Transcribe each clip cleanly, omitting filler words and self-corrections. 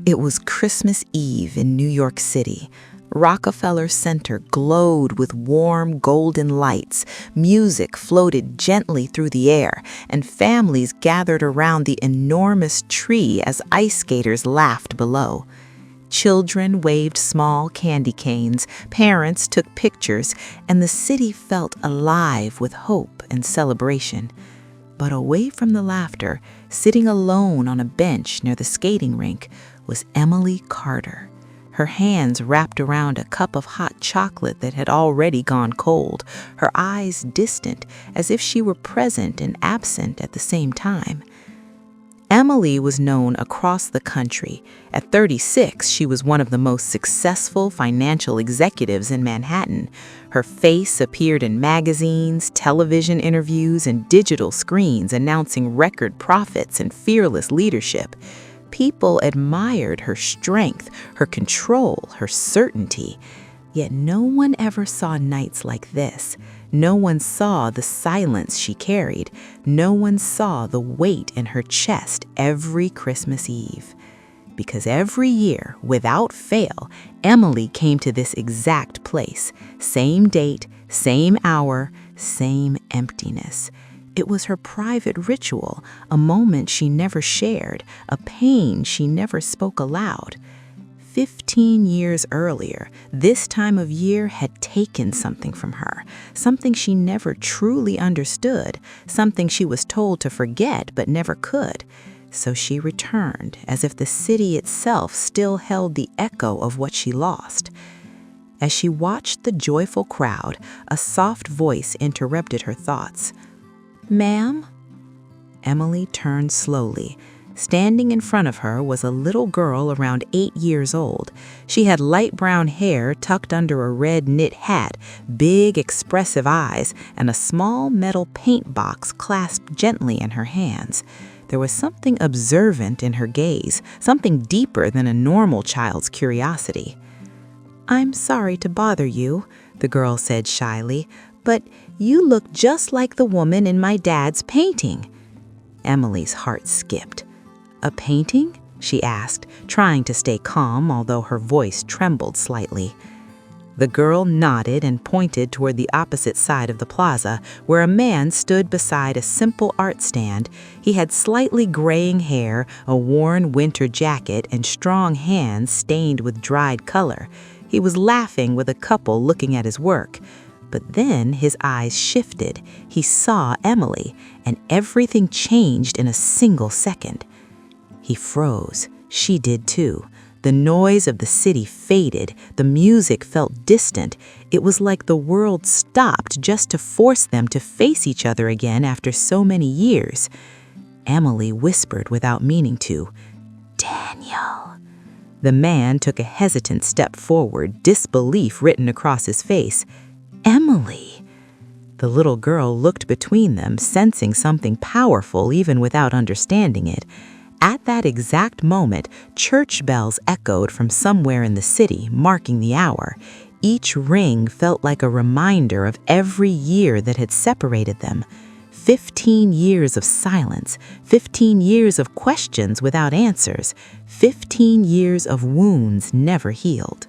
It was Christmas Eve in New York City. Rockefeller Center glowed with warm golden lights, music floated gently through the air, and families gathered around the enormous tree as ice skaters laughed below. Children waved small candy canes, parents took pictures, and the city felt alive with hope and celebration. But away from the laughter, sitting alone on a bench near the skating rink, was Emily Carter. Her hands wrapped around a cup of hot chocolate that had already gone cold, her eyes distant, as if she were present and absent at the same time. Emily was known across the country. At 36, she was one of the most successful financial executives in Manhattan. Her face appeared in magazines, television interviews, and digital screens announcing record profits and fearless leadership. People admired her strength, her control, her certainty. Yet no one ever saw nights like this. No one saw the silence she carried. No one saw the weight in her chest every Christmas Eve. Because every year, without fail, Emily came to this exact place. Same date, same hour, same emptiness. It was her private ritual, a moment she never shared, a pain she never spoke aloud. 15 years earlier, this time of year had taken something from her, something she never truly understood, something she was told to forget but never could. So she returned, as if the city itself still held the echo of what she lost. As she watched the joyful crowd, a soft voice interrupted her thoughts. "Ma'am?" Emily turned slowly. Standing in front of her was a little girl around 8 years old. She had light brown hair tucked under a red knit hat, big expressive eyes, and a small metal paint box clasped gently in her hands. There was something observant in her gaze, something deeper than a normal child's curiosity. "I'm sorry to bother you," the girl said shyly, "but you look just like the woman in my dad's painting." Emily's heart skipped. "A painting?" she asked, trying to stay calm, although her voice trembled slightly. The girl nodded and pointed toward the opposite side of the plaza, where a man stood beside a simple art stand. He had slightly graying hair, a worn winter jacket, and strong hands stained with dried color. He was laughing with a couple looking at his work. But then his eyes shifted. He saw Emily, and everything changed in a single second. He froze. She did too. The noise of the city faded. The music felt distant. It was like the world stopped just to force them to face each other again after so many years. Emily whispered without meaning to, "Daniel." The man took a hesitant step forward, disbelief written across his face. "Emily!" The little girl looked between them, sensing something powerful even without understanding it. At that exact moment, church bells echoed from somewhere in the city, marking the hour. Each ring felt like a reminder of every year that had separated them. 15 years of silence, 15 years of questions without answers, 15 years of wounds never healed.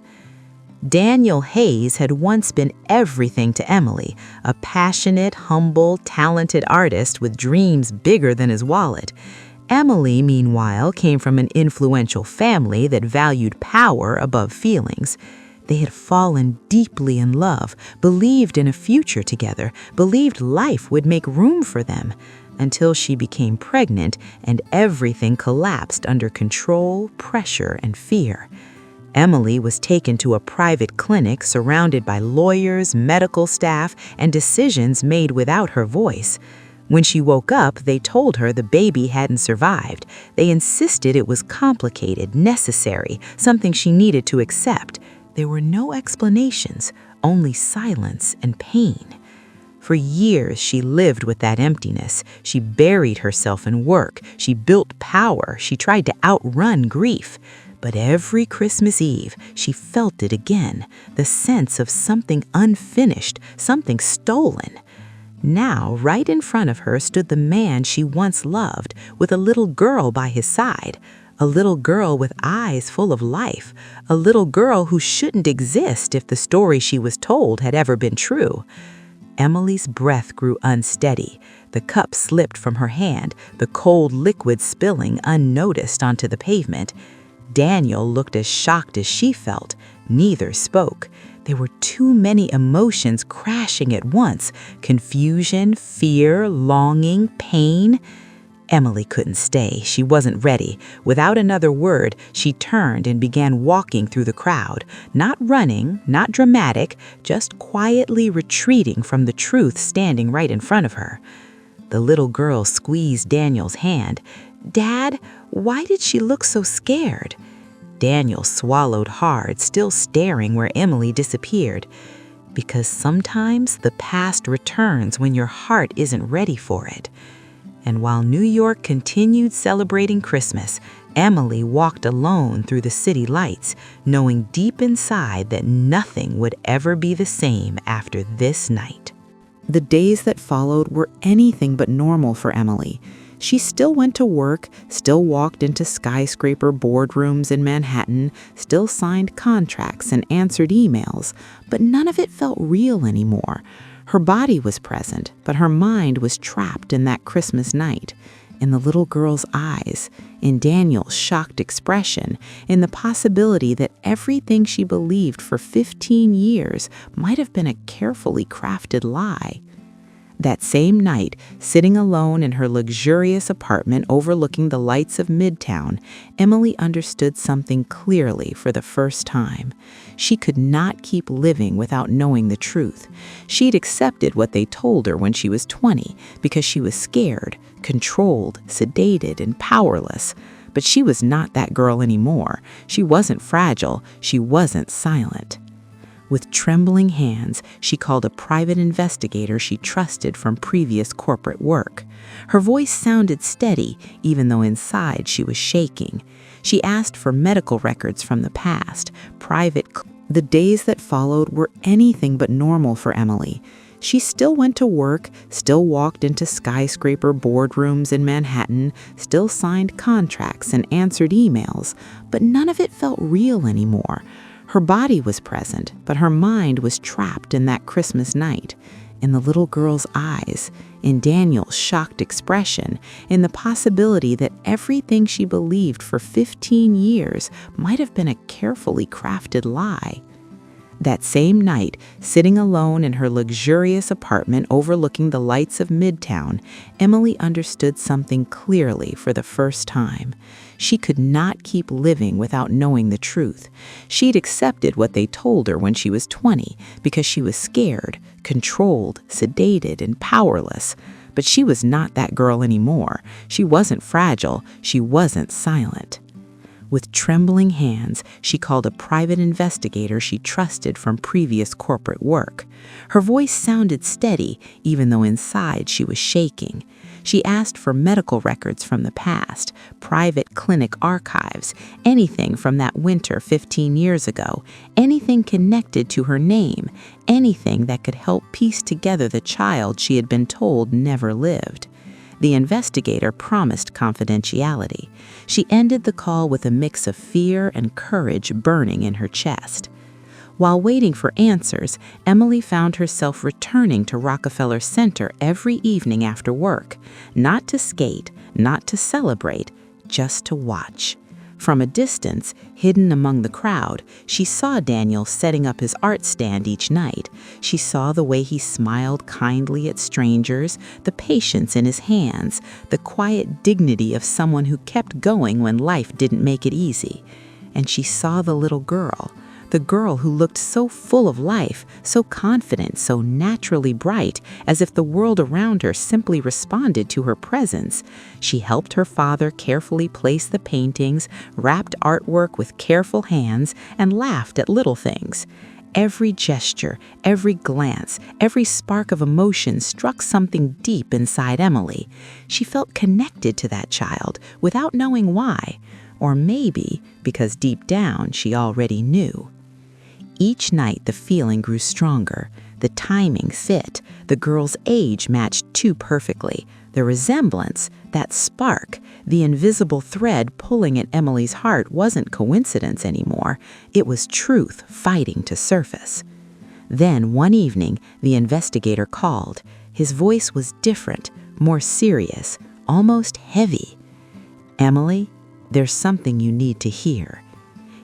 Daniel Hayes had once been everything to Emily, a passionate, humble, talented artist with dreams bigger than his wallet. Emily, meanwhile, came from an influential family that valued power above feelings. They had fallen deeply in love, believed in a future together, believed life would make room for them, until she became pregnant and everything collapsed under control, pressure, and fear. Emily was taken to a private clinic surrounded by lawyers, medical staff, and decisions made without her voice. When she woke up, they told her the baby hadn't survived. They insisted it was complicated, necessary, something she needed to accept. There were no explanations, only silence and pain. For years, she lived with that emptiness. She buried herself in work. She built power. She tried to outrun grief. But every Christmas Eve, she felt it again, the sense of something unfinished, something stolen. Now, right in front of her stood the man she once loved, with a little girl by his side, a little girl with eyes full of life, a little girl who shouldn't exist if the story she was told had ever been true. Emily's breath grew unsteady. The cup slipped from her hand, the cold liquid spilling unnoticed onto the pavement. Daniel looked as shocked as she felt. Neither spoke. There were too many emotions crashing at once: confusion, fear, longing, pain. Emily couldn't stay. She wasn't ready. Without another word, she turned and began walking through the crowd. Not running, not dramatic, just quietly retreating from the truth standing right in front of her. The little girl squeezed Daniel's hand. "Dad, why did she look so scared?" Daniel swallowed hard, still staring where Emily disappeared. "Because sometimes the past returns when your heart isn't ready for it." And while New York continued celebrating Christmas, Emily walked alone through the city lights, knowing deep inside that nothing would ever be the same after this night. The days that followed were anything but normal for Emily. She still went to work, still walked into skyscraper boardrooms in Manhattan, still signed contracts and answered emails, but none of it felt real anymore. Her body was present, but her mind was trapped in that Christmas night, in the little girl's eyes, in Daniel's shocked expression, in the possibility that everything she believed for 15 years might have been a carefully crafted lie. That same night, sitting alone in her luxurious apartment overlooking the lights of Midtown, Emily understood something clearly for the first time. She could not keep living without knowing the truth. She'd accepted what they told her when she was 20 because she was scared, controlled, sedated, and powerless. But she was not that girl anymore. She wasn't fragile. She wasn't silent. With trembling hands, she called a private investigator she trusted from previous corporate work. Her voice sounded steady, even though inside she was shaking. She asked for medical records from the past, The days that followed were anything but normal for Emily. She still went to work, still walked into skyscraper boardrooms in Manhattan, still signed contracts and answered emails, but none of it felt real anymore. Her body was present, but her mind was trapped in that Christmas night, in the little girl's eyes, in Daniel's shocked expression, in the possibility that everything she believed for 15 years might have been a carefully crafted lie. That same night, sitting alone in her luxurious apartment overlooking the lights of Midtown, Emily understood something clearly for the first time. She could not keep living without knowing the truth. She'd accepted what they told her when she was 20 because she was scared, controlled, sedated, and powerless. But she was not that girl anymore. She wasn't fragile. She wasn't silent. With trembling hands, she called a private investigator she trusted from previous corporate work. Her voice sounded steady, even though inside she was shaking. She asked for medical records from the past, private clinic archives, anything from that winter 15 years ago, anything connected to her name, anything that could help piece together the child she had been told never lived. The investigator promised confidentiality. She ended the call with a mix of fear and courage burning in her chest. While waiting for answers, Emily found herself returning to Rockefeller Center every evening after work, not to skate, not to celebrate, just to watch. From a distance, hidden among the crowd, she saw Daniel setting up his art stand each night. She saw the way he smiled kindly at strangers, the patience in his hands, the quiet dignity of someone who kept going when life didn't make it easy. And she saw the little girl, the girl who looked so full of life, so confident, so naturally bright, as if the world around her simply responded to her presence. She helped her father carefully place the paintings, wrapped artwork with careful hands, and laughed at little things. Every gesture, every glance, every spark of emotion struck something deep inside Emily. She felt connected to that child without knowing why, or maybe because deep down she already knew. Each night the feeling grew stronger. The timing fit. The girl's age matched too perfectly. The resemblance, that spark, the invisible thread pulling at Emily's heart wasn't coincidence anymore. It was truth fighting to surface. Then, one evening, the investigator called. His voice was different, more serious, almost heavy. "Emily, there's something you need to hear."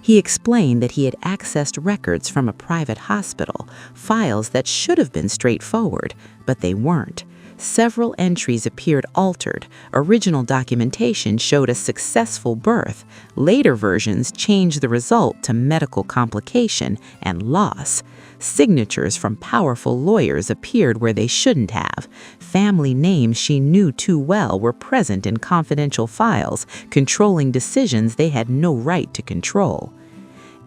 He explained that he had accessed records from a private hospital, files that should have been straightforward, but they weren't. Several entries appeared altered. Original documentation showed a successful birth. Later versions changed the result to medical complication and loss. Signatures from powerful lawyers appeared where they shouldn't have. Family names she knew too well were present in confidential files, controlling decisions they had no right to control.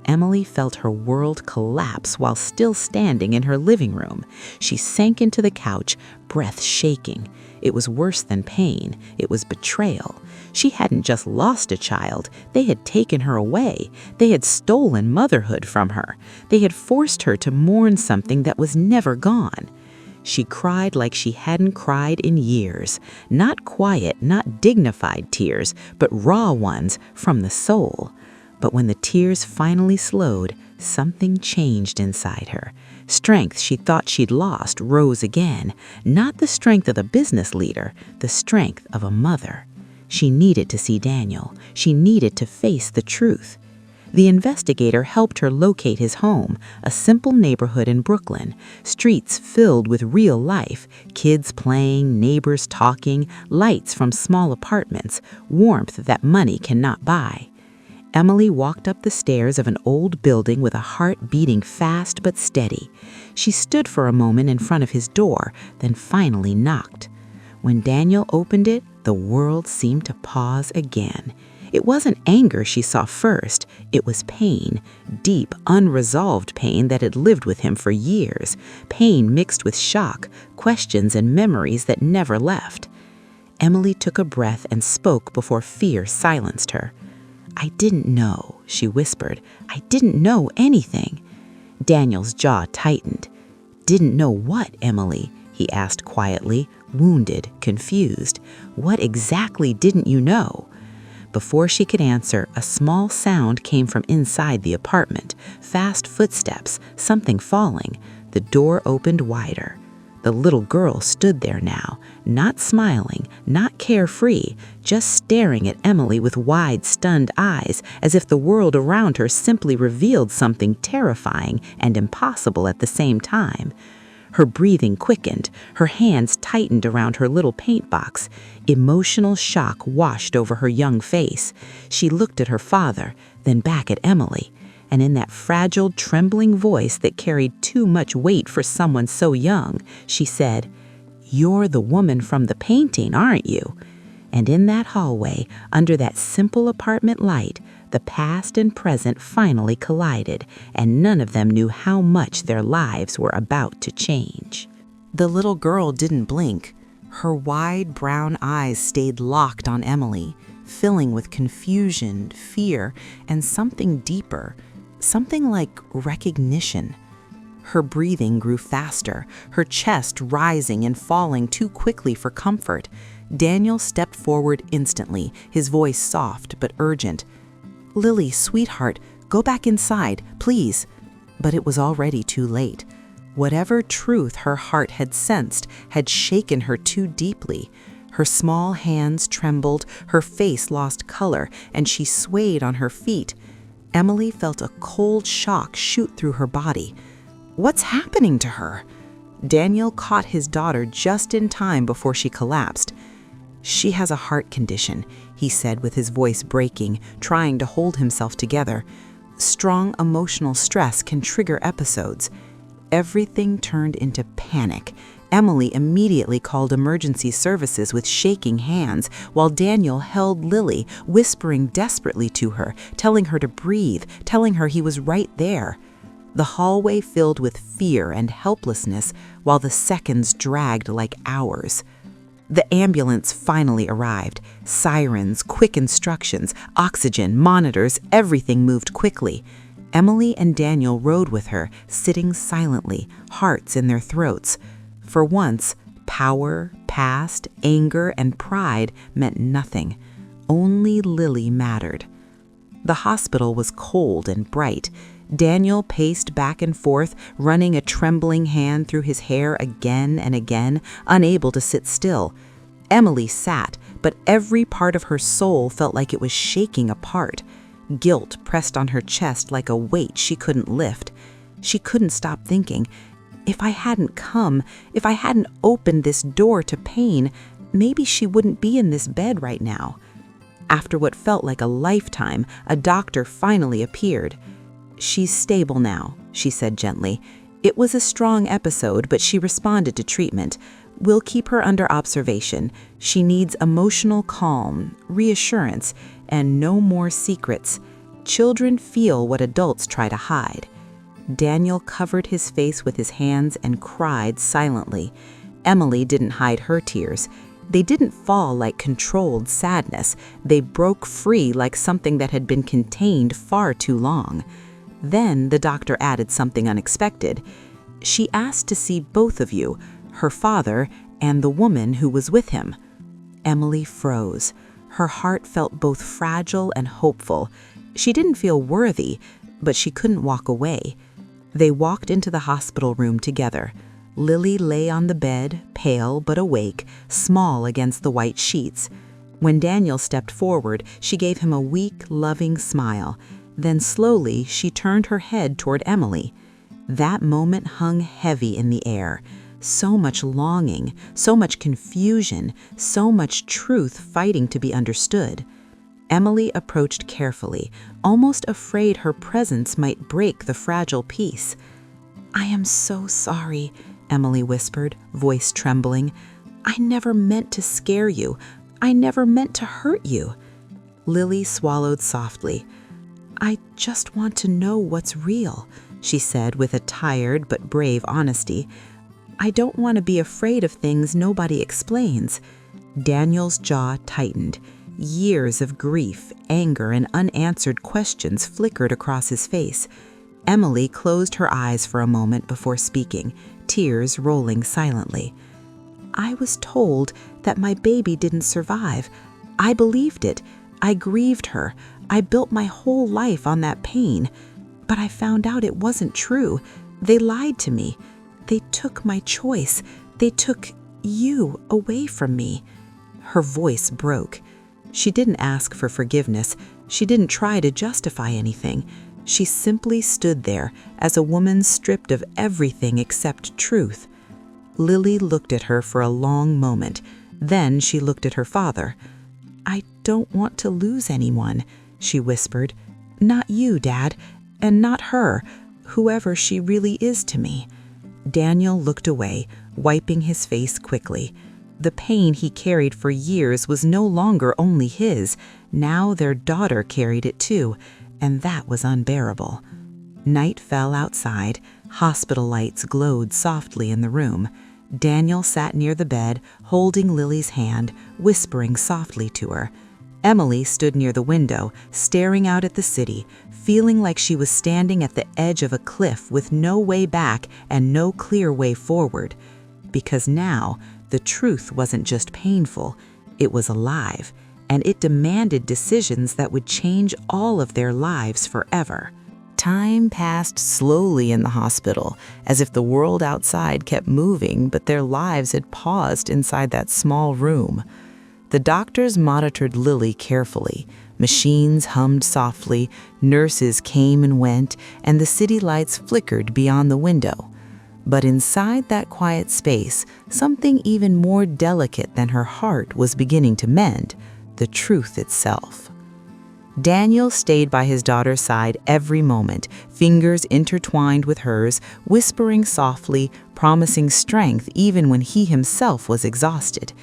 Emily felt her world collapse while still standing in her living room. She sank into the couch, breath shaking. It was worse than pain. It was betrayal. She hadn't just lost a child. They had taken her away. They had stolen motherhood from her. They had forced her to mourn something that was never gone. She cried like she hadn't cried in years. Not quiet, not dignified tears, but raw ones from the soul. But when the tears finally slowed, something changed inside her. Strength she thought she'd lost rose again. Not the strength of a business leader, the strength of a mother. She needed to see Daniel. She needed to face the truth. The investigator helped her locate his home, a simple neighborhood in Brooklyn, streets filled with real life, kids playing, neighbors talking, lights from small apartments, warmth that money cannot buy. Emily walked up the stairs of an old building with a heart beating fast but steady. She stood for a moment in front of his door, then finally knocked. When Daniel opened it, the world seemed to pause again. It wasn't anger she saw first. It was pain, deep, unresolved pain that had lived with him for years, pain mixed with shock, questions and memories that never left. Emily took a breath and spoke before fear silenced her. "I didn't know," she whispered. "I didn't know anything." Daniel's jaw tightened. "Didn't know what, Emily?" he asked quietly, wounded, confused. "What exactly didn't you know?" Before she could answer, a small sound came from inside the apartment. Fast footsteps, something falling. The door opened wider. The little girl stood there now, not smiling, not carefree, just staring at Emily with wide, stunned eyes, as if the world around her simply revealed something terrifying and impossible at the same time. Her breathing quickened, her hands tightened around her little paint box. Emotional shock washed over her young face. She looked at her father, then back at Emily. And in that fragile, trembling voice that carried too much weight for someone so young, she said, "You're the woman from the painting, aren't you?" And in that hallway, under that simple apartment light, the past and present finally collided, and none of them knew how much their lives were about to change. The little girl didn't blink. Her wide brown eyes stayed locked on Emily, filling with confusion, fear, and something deeper. Something like recognition. Her breathing grew faster, her chest rising and falling too quickly for comfort. Daniel stepped forward instantly, his voice soft but urgent. "Lily, sweetheart, go back inside, please." But it was already too late. Whatever truth her heart had sensed had shaken her too deeply. Her small hands trembled, her face lost color, and she swayed on her feet. Emily felt a cold shock shoot through her body. What's happening to her? Daniel caught his daughter just in time before she collapsed. "She has a heart condition," he said with his voice breaking, trying to hold himself together. "Strong emotional stress can trigger episodes." Everything turned into panic. Emily immediately called emergency services with shaking hands, while Daniel held Lily, whispering desperately to her, telling her to breathe, telling her he was right there. The hallway filled with fear and helplessness, while the seconds dragged like hours. The ambulance finally arrived. Sirens, quick instructions, oxygen, monitors, everything moved quickly. Emily and Daniel rode with her, sitting silently, hearts in their throats. For once, Power, past, anger, and pride meant nothing. Only Lily mattered. The hospital was cold and bright. Daniel paced back and forth, running a trembling hand through his hair again and again, unable to sit still. Emily sat, but every part of her soul felt like it was shaking apart. Guilt pressed on her chest like a weight she couldn't lift. She couldn't stop thinking, if I hadn't come, if I hadn't opened this door to pain, maybe she wouldn't be in this bed right now. After what felt like a lifetime, a doctor finally appeared. "She's stable now," she said gently. "It was a strong episode, but she responded to treatment. We'll keep her under observation. She needs emotional calm, reassurance, and no more secrets. Children feel what adults try to hide." Daniel covered his face with his hands and cried silently. Emily didn't hide her tears. They didn't fall like controlled sadness. They broke free like something that had been contained far too long. Then the doctor added something unexpected. "She asked to see both of you, her father and the woman who was with him." Emily froze. Her heart felt both fragile and hopeful. She didn't feel worthy, but she couldn't walk away. They walked into the hospital room together. Lily lay on the bed, pale but awake, small against the white sheets. When Daniel stepped forward, she gave him a weak, loving smile. Then slowly, she turned her head toward Emily. That moment hung heavy in the air. So much longing, so much confusion, so much truth fighting to be understood. Emily approached carefully, almost afraid her presence might break the fragile peace. "I am so sorry," Emily whispered, voice trembling. "I never meant to scare you. I never meant to hurt you." Lily swallowed softly. "I just want to know what's real," she said with a tired but brave honesty. "I don't want to be afraid of things nobody explains." Daniel's jaw tightened. Years of grief, anger, and unanswered questions flickered across his face. Emily closed her eyes for a moment before speaking, tears rolling silently. "I was told that my baby didn't survive. I believed it. I grieved her. I built my whole life on that pain. But I found out it wasn't true. They lied to me. They took my choice. They took you away from me." Her voice broke. She didn't ask for forgiveness. She didn't try to justify anything. She simply stood there as a woman stripped of everything except truth. Lily looked at her for a long moment. Then she looked at her father. "I don't want to lose anyone," she whispered. "Not you, Dad, and not her, whoever she really is to me." Daniel looked away, wiping his face quickly. The pain he carried for years was no longer only his. Now their daughter carried it too, and that was unbearable. Night fell outside. Hospital lights glowed softly in the room. Daniel sat near the bed, holding Lily's hand, whispering softly to her. Emily stood near the window, staring out at the city, feeling like she was standing at the edge of a cliff with no way back and no clear way forward. Because now, the truth wasn't just painful, it was alive, and it demanded decisions that would change all of their lives forever. Time passed slowly in the hospital, as if the world outside kept moving, but their lives had paused inside that small room. The doctors monitored Lily carefully. Machines hummed softly, nurses came and went, and the city lights flickered beyond the window. But inside that quiet space, something even more delicate than her heart was beginning to mend, the truth itself. Daniel stayed by his daughter's side every moment, fingers intertwined with hers, whispering softly, promising strength even when he himself was exhausted.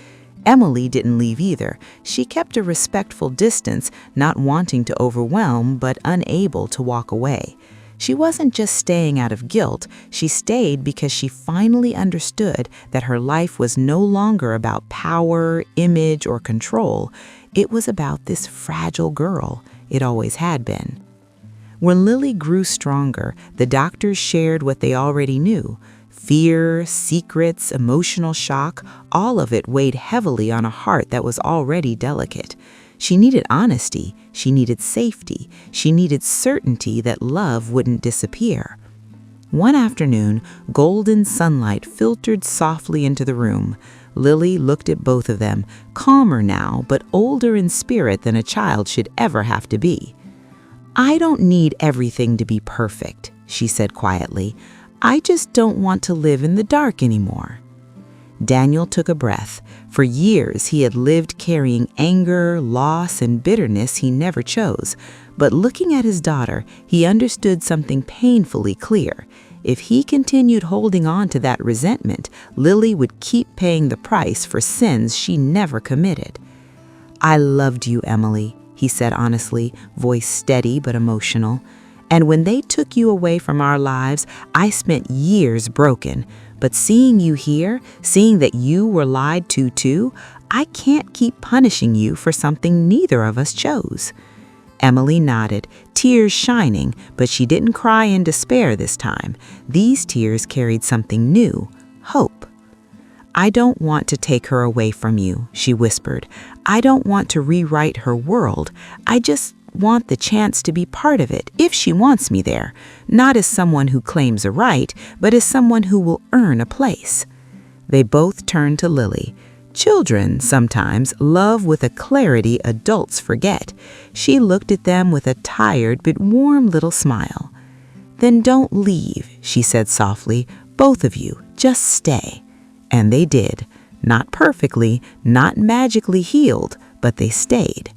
Emily didn't leave either. She kept a respectful distance, not wanting to overwhelm but unable to walk away. She wasn't just staying out of guilt, she stayed because she finally understood that her life was no longer about power, image, or control. It was about this fragile girl. It always had been. When Lily grew stronger, the doctors shared what they already knew. Fear, secrets, emotional shock, all of it weighed heavily on a heart that was already delicate. She needed honesty, she needed safety, she needed certainty that love wouldn't disappear. One afternoon, golden sunlight filtered softly into the room. Lily looked at both of them, calmer now, but older in spirit than a child should ever have to be. "I don't need everything to be perfect," she said quietly. "I just don't want to live in the dark anymore." Daniel took a breath. For years, he had lived carrying anger, loss, and bitterness he never chose. But looking at his daughter, he understood something painfully clear. If he continued holding on to that resentment, Lily would keep paying the price for sins she never committed. "I loved you, Emily," he said honestly, voice steady but emotional. "And when they took you away from our lives, I spent years broken. But seeing you here, seeing that you were lied to too, I can't keep punishing you for something neither of us chose." Emily nodded, tears shining, but she didn't cry in despair this time. These tears carried something new, hope. "I don't want to take her away from you," she whispered. "I don't want to rewrite her world. I just want the chance to be part of it, if she wants me there, not as someone who claims a right, but as someone who will earn a place." They both turned to Lily. Children, sometimes, love with a clarity adults forget. She looked at them with a tired but warm little smile. "Then don't leave," she said softly. "Both of you, just stay." And they did. Not perfectly, not magically healed, but they stayed.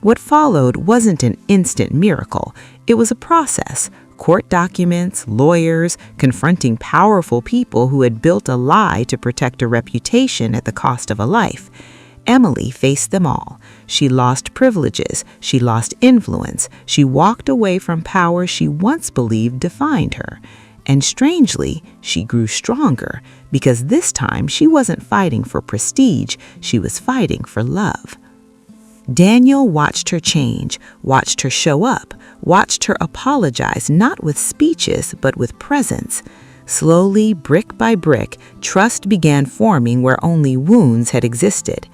What followed wasn't an instant miracle. It was a process. Court documents, lawyers, confronting powerful people who had built a lie to protect a reputation at the cost of a life. Emily faced them all. She lost privileges. She lost influence. She walked away from power she once believed defined her. And strangely, she grew stronger because this time she wasn't fighting for prestige. She was fighting for love. Daniel watched her change, watched her show up, watched her apologize not with speeches but with presence. Slowly, brick by brick, trust began forming where only wounds had existed.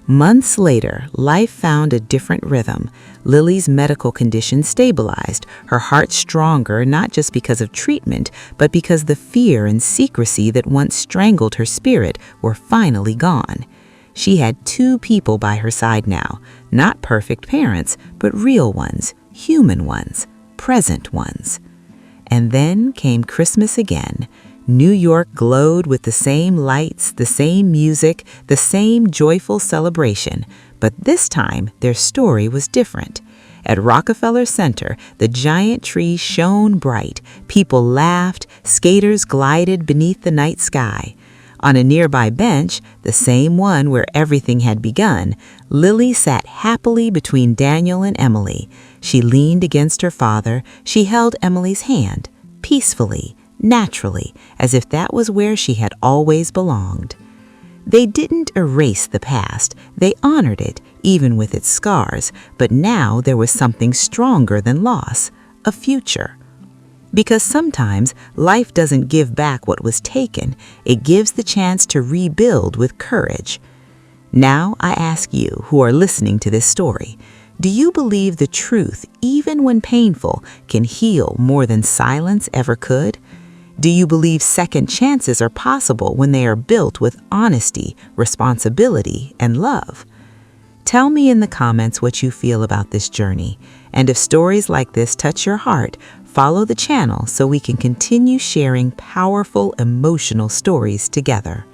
Months later, life found a different rhythm. Lily's medical condition stabilized, her heart stronger not just because of treatment, but because the fear and secrecy that once strangled her spirit were finally gone. She had 2 people by her side now, not perfect parents, but real ones, human ones, present ones. And then came Christmas again. New York glowed with the same lights, the same music, the same joyful celebration, but this time their story was different. At Rockefeller Center, the giant tree shone bright, people laughed, skaters glided beneath the night sky. On a nearby bench, the same one where everything had begun, Lily sat happily between Daniel and Emily. She leaned against her father. She held Emily's hand, peacefully, naturally, as if that was where she had always belonged. They didn't erase the past. They honored it, even with its scars. But now there was something stronger than loss, a future. Because sometimes life doesn't give back what was taken. It gives the chance to rebuild with courage. Now I ask you who are listening to this story, do you believe the truth, even when painful, can heal more than silence ever could? Do you believe second chances are possible when they are built with honesty, responsibility, and love? Tell me in the comments what you feel about this journey. And if stories like this touch your heart, follow the channel so we can continue sharing powerful emotional stories together.